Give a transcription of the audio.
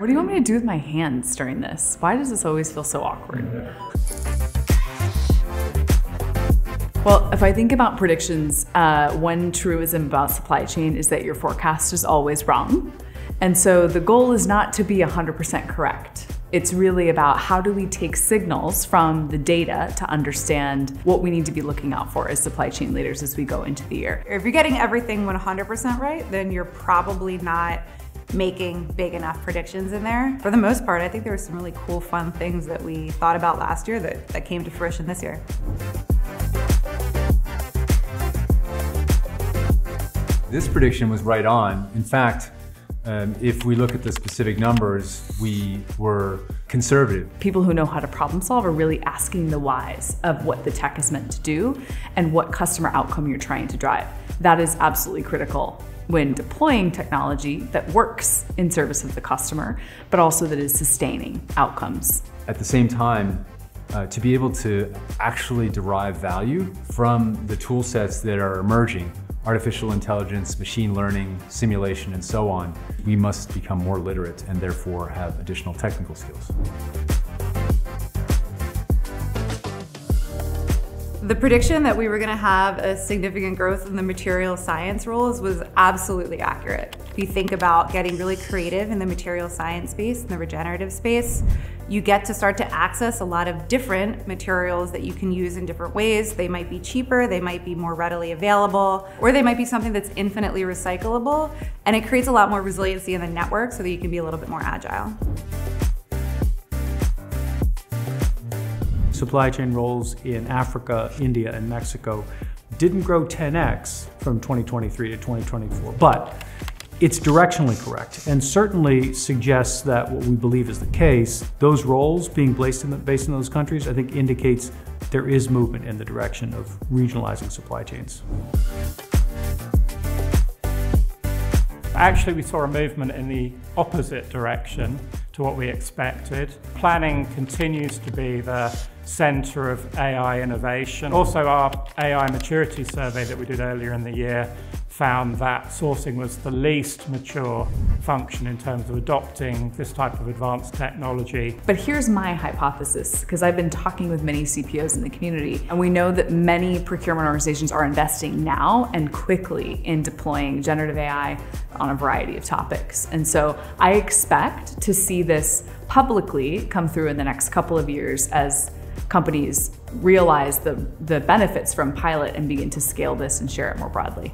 What do you want me to do with my hands during this? Why does this always feel so awkward? Well, if I think about predictions, one truism about supply chain is that your forecast is always wrong. And so the goal is not to be 100% correct. It's really about how do we take signals from the data to understand what we need to be looking out for as supply chain leaders as we go into the year. If you're getting everything 100% right, then you're probably not making big enough predictions in there. For the most part, I think there were some really cool, fun things that we thought about last year that came to fruition this year. This prediction was right on. In fact, if we look at the specific numbers, we were conservative. People who know how to problem solve are really asking the whys of what the tech is meant to do and what customer outcome you're trying to drive. That is absolutely critical when deploying technology that works in service of the customer, but also that is sustaining outcomes. At the same time, to be able to actually derive value from the tool sets that are emerging, artificial intelligence, machine learning, simulation, and so on, we must become more literate and therefore have additional technical skills. The prediction that we were going to have a significant growth in the material science roles was absolutely accurate. If you think about getting really creative in the material science space, in the regenerative space, you get to start to access a lot of different materials that you can use in different ways. They might be cheaper, they might be more readily available, or they might be something that's infinitely recyclable, and it creates a lot more resiliency in the network so that you can be a little bit more agile. Supply chain roles in Africa, India, and Mexico didn't grow 10x from 2023 to 2024, but it's directionally correct and certainly suggests that what we believe is the case, those roles being based in those countries, I think indicates there is movement in the direction of regionalizing supply chains. Actually, we saw a movement in the opposite direction to what we expected. Planning continues to be the center of AI innovation. Also, our AI maturity survey that we did earlier in the year found that sourcing was the least mature function in terms of adopting this type of advanced technology. But here's my hypothesis, because I've been talking with many CPOs in the community, and we know that many procurement organizations are investing now and quickly in deploying generative AI on a variety of topics. And so I expect to see this publicly come through in the next couple of years as companies realize the benefits from pilot and begin to scale this and share it more broadly.